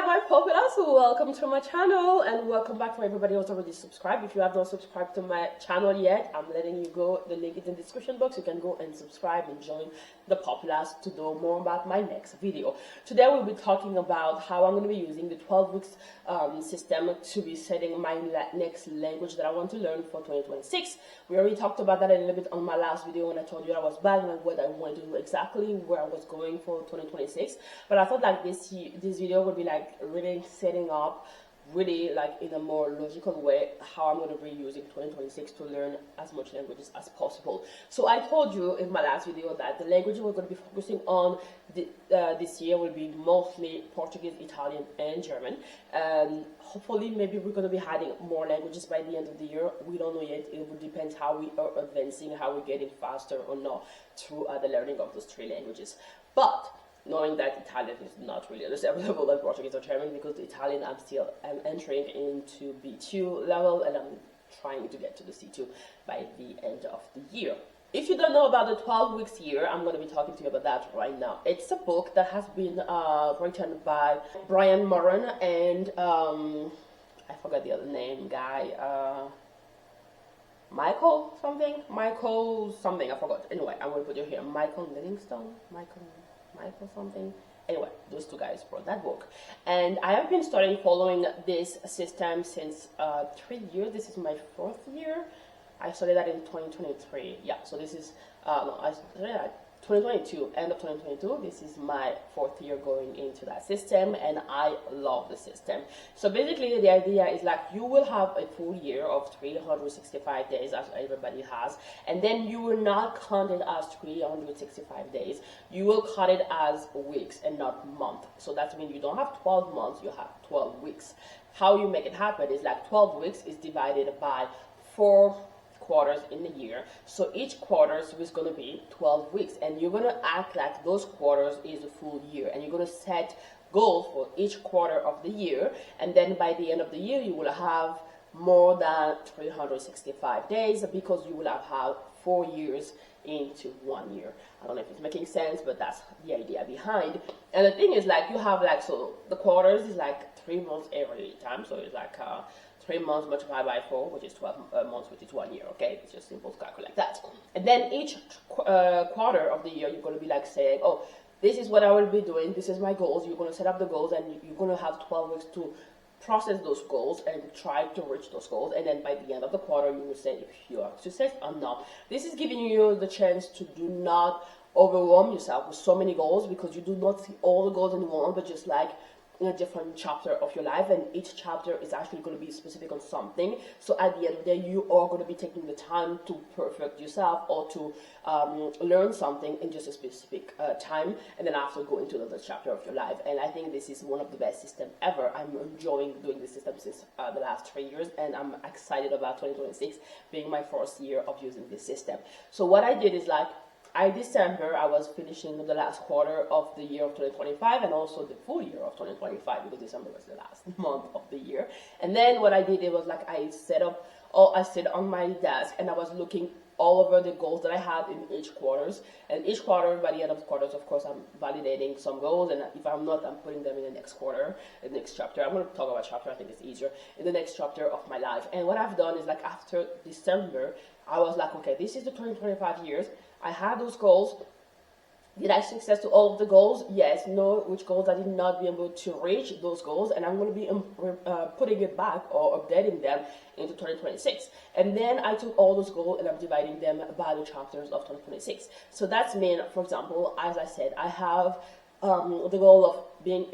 My Populace, welcome to my channel and welcome back for everybody who's already subscribed. If you have not subscribed to my channel yet, I'm letting you go. The link is in the description box. You can go and subscribe and join the Populace to know more about my next video. Today we'll be talking about how I'm going to be using the 12 weeks system to be setting my next language that I want to learn for 2026. We already talked about that a little bit on my last video when I told you I was back and what I wanted to do exactly, where I was going for 2026. But I thought like this video would be like really setting up really like in a more logical way how I'm going to be using 2026 to learn as much languages as possible. So I told you in my last video that the languages we're going to be focusing on this year will be mostly Portuguese, Italian, and German. Hopefully maybe we're going to be adding more languages by the end of the year. We don't know yet. It will depend how we are advancing, how we're getting faster or not through the learning of those three languages. But knowing that Italian is not really at the same level as Portuguese or German, because the Italian I'm entering into B2 level and I'm trying to get to the C2 by the end of the year. If you don't know about the 12 weeks year, I'm going to be talking to you about that right now. It's a book that has been written by Brian Moran and I forgot the other name guy, Michael something, I forgot. Anyway, I'm going to put you here, Michael something. Anyway, those two guys wrote that book. And I have been starting following this system since 3 years. This is my 4th year. I started that in 2023. Yeah, so this is, I started at 2022, end of 2022. This is my 4th year going into that system, and I love the system. So basically, the idea is like you will have a full year of 365 days, as everybody has, and then you will not count it as 365 days. You will count it as weeks and not month. So that means you don't have 12 months, you have 12 weeks. How you make it happen is like 12 weeks is divided by 4 quarters in the year. So each quarter is going to be 12 weeks, and you're going to act like those quarters is a full year, and you're going to set goals for each quarter of the year, and then by the end of the year you will have more than 365 days because you will have had 4 years into 1 year. I don't know if it's making sense, but that's the idea behind. And the thing is like you have like, so the quarters is like 3 months every time, so it's like 3 months multiplied by 4, which is 12 months, which is 1 year, okay? It's just simple to calculate that. And then each quarter of the year, you're going to be like saying, oh, this is what I will be doing, this is my goals. You're going to set up the goals, and you're going to have 12 weeks to process those goals and try to reach those goals. And then by the end of the quarter, you will say if you are success or not. This is giving you the chance to do not overwhelm yourself with so many goals, because you do not see all the goals in one, but just like in a different chapter of your life, and each chapter is actually going to be specific on something. So at the end of the day, you are going to be taking the time to perfect yourself or to learn something in just a specific time, and then after go into another chapter of your life. And I think this is one of the best systems ever. I'm enjoying doing this system since the last 3 years, and I'm excited about 2026 being my 1st year of using this system. So what I did is like, December, I was finishing the last quarter of the year of 2025 and also the full year of 2025, because December was the last month of the year. And then what I did, it was like I sit on my desk and I was looking all over the goals that I had in each quarters. And each quarter, by the end of the quarters, of course, I'm validating some goals, and if I'm not, I'm putting them in the next quarter, the next chapter. I'm going to talk about chapter, I think it's easier, in the next chapter of my life. And what I've done is like after December, I was like, okay, this is the 2025 years. I had those goals. Did I have success to all of the goals? Yes. No. Which goals I did not be able to reach those goals, and I'm going to be putting it back or updating them into 2026. And then I took all those goals and I'm dividing them by the chapters of 2026. So that's mean, for example, as I said, I have the goal of being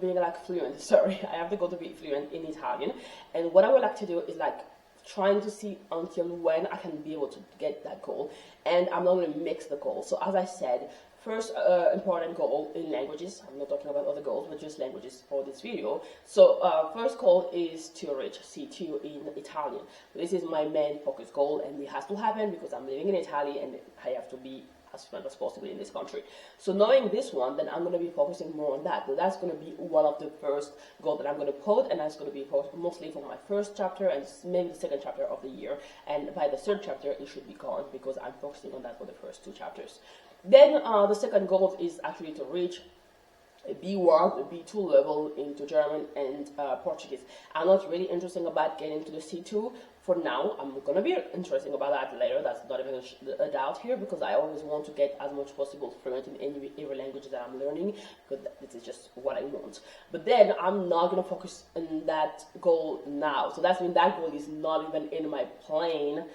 being like fluent. Sorry, I have the goal to be fluent in Italian, and what I would like to do is like trying to see until when I can be able to get that goal, and I'm not going to mix the goals. So as I said, first important goal in languages, I'm not talking about other goals, but just languages for this video. So first goal is to reach C2 in Italian. This is my main focus goal, and it has to happen because I'm living in Italy and I have to be as fluent as possible in this country. So knowing this one, then I'm going to be focusing more on that. So that's going to be one of the first goals that I'm going to put, and that's going to be mostly for my first chapter and maybe the second chapter of the year. And by the third chapter, it should be gone because I'm focusing on that for the first 2 chapters. Then the second goal is actually to reach a B1, a B2 level into German and Portuguese. I'm not really interested about getting to the C2 for now. I'm gonna be interested about that later. That's not even a doubt here, because I always want to get as much possible fluent in every language that I'm learning, because this is just what I want. But then I'm not gonna focus on that goal now. So that's mean that goal is not even in my plan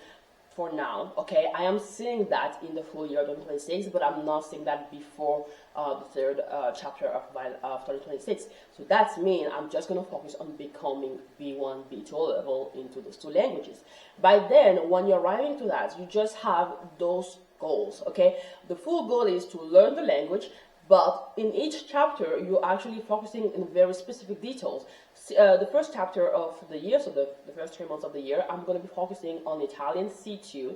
for now. Okay, I am seeing that in the full year 2026, but I'm not seeing that before the third chapter of 2026. So that's mean I'm just gonna focus on becoming B1, B2 level into those two languages. By then, when you're arriving to that, you just have those goals. Okay, the full goal is to learn the language, but in each chapter, you're actually focusing in very specific details. The first chapter of the year, so the first 3 months of the year, I'm going to be focusing on Italian C2,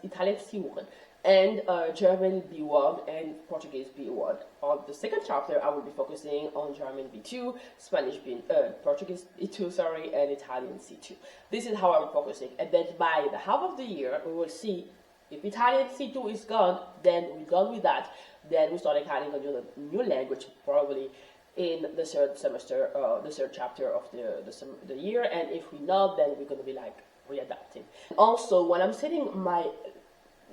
Italian C1, and German B1 and Portuguese B1. On the second chapter, I will be focusing on German B2, Spanish B, Portuguese B2, sorry, and Italian C2. This is how I'm focusing. And then by the half of the year, we will see if Italian C2 is gone, then we're done with that. Then we start adding a new language, probably in the third semester, the third chapter of the year. And if we not, then we're going to be like readapting. Also, when I'm setting my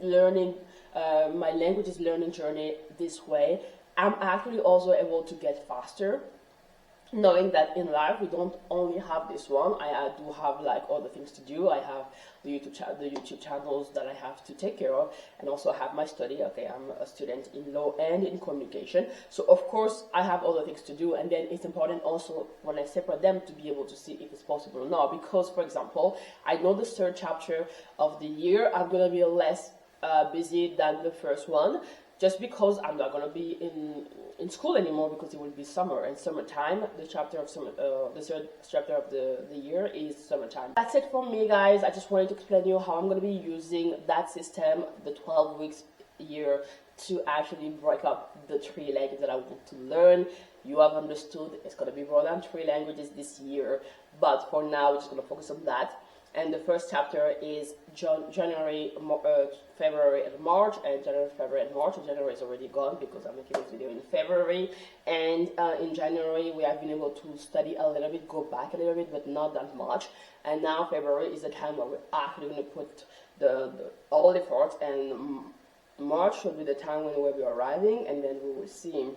learning, my languages learning journey this way, I'm actually also able to get faster, knowing that in life we don't only have this one. I do have like other things to do. I have the YouTube channels that I have to take care of, and also I have my study. Okay, I'm a student in law and in communication, so of course I have other things to do. And then it's important also when I separate them to be able to see if it's possible or not. Because, for example, I know the third chapter of the year I'm gonna be less busy than the first one, just because I'm not gonna be in school anymore, because it will be summer, and summertime, the chapter of summer, the third chapter of the year is summertime. That's it for me, guys. I just wanted to explain to you how I'm gonna be using that system, the 12 weeks year, to actually break up the 3 languages that I want to learn. You have understood it's gonna be more than 3 languages this year, but for now we're just gonna focus on that. And the first chapter is January, February, and March, and January, February, and March. And January is already gone because I'm making this video in February. And in January, we have been able to study a little bit, go back a little bit, but not that much. And now February is the time where we're actually going to put all the efforts, and March will be the time when we'll be arriving, and then we will see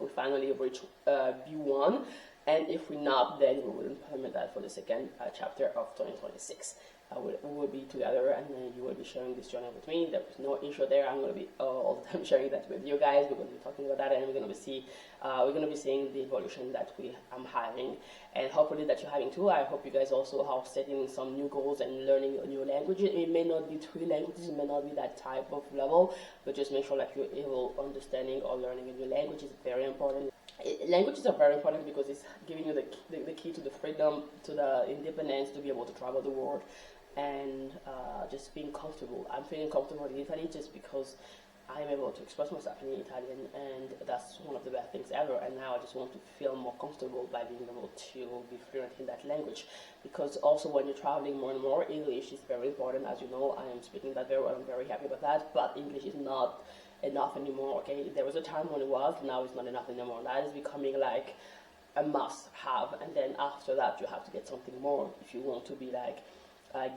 we finally reach B1. And if we not, then we will implement that for the second chapter of 2026. We will be together, and then you will be sharing this journey with me. There is no issue there. I'm going to be all the time sharing that with you guys. We're going to be talking about that, and we're going to be seeing the evolution that I'm having, and hopefully that you're having too. I hope you guys also are setting some new goals and learning a new language. It may not be 3 languages, it may not be that type of level, but just make sure that you're able understanding or learning a new language is very important. Languages are very important because it's giving you the key to the freedom, to the independence, to be able to travel the world, and just being comfortable. I'm feeling comfortable in Italy just because I'm able to express myself in Italian, and that's one of the best things ever. And now I just want to feel more comfortable by being able to be fluent in that language. Because also when you're traveling more and more, English is very important. As you know, I am speaking that very well. I'm very happy about that. But English is not enough anymore. Okay, there was a time when it was, now it's not enough anymore. That is becoming like a must-have, and then after that you have to get something more if you want to be like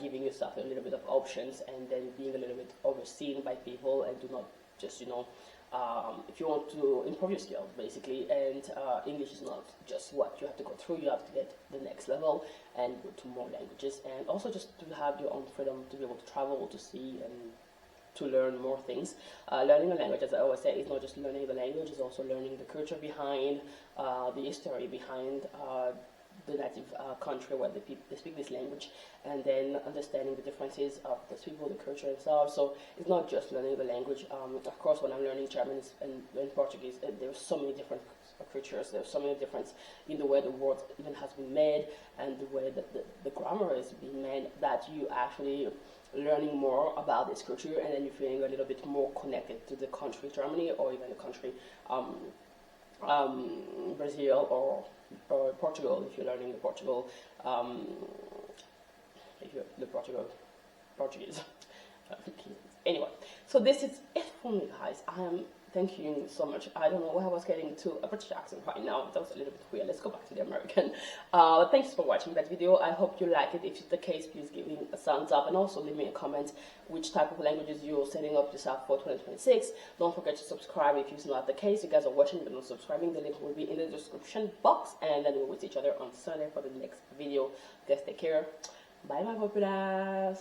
giving yourself a little bit of options, and then being a little bit overseen by people, and do not just if you want to improve your skills basically. And English is not just what you have to go through. You have to get the next level and go to more languages, and also just to have your own freedom to be able to travel, to see, and to learn more things. Learning a language, as I always say, is not just learning the language, it's also learning the culture behind, the history behind the native country where they speak this language, and then understanding the differences of the people, the culture itself. So it's not just learning the language. Of course, when I'm learning German and Portuguese, there's so many different cultures, there's so many differences in the way the word even has been made, and the way that the grammar is being made, that you actually learning more about this culture, and then you're feeling a little bit more connected to the country Germany, or even the country Brazil or Portugal, if you're learning the Portuguese. Anyway, so this is it for me, guys. I am Thank you so much. I don't know why I was getting to a British accent right now. That was a little bit weird. Let's go back to the American. Thanks for watching that video. I hope you like it. If it's the case, please give me a thumbs up and also leave me a comment which type of languages you're setting up yourself for 2026. Don't forget to subscribe if it's not the case. You guys are watching but not subscribing. The link will be in the description box. And then we'll see each other on Sunday for the next video. Guys, take care. Bye, my populace.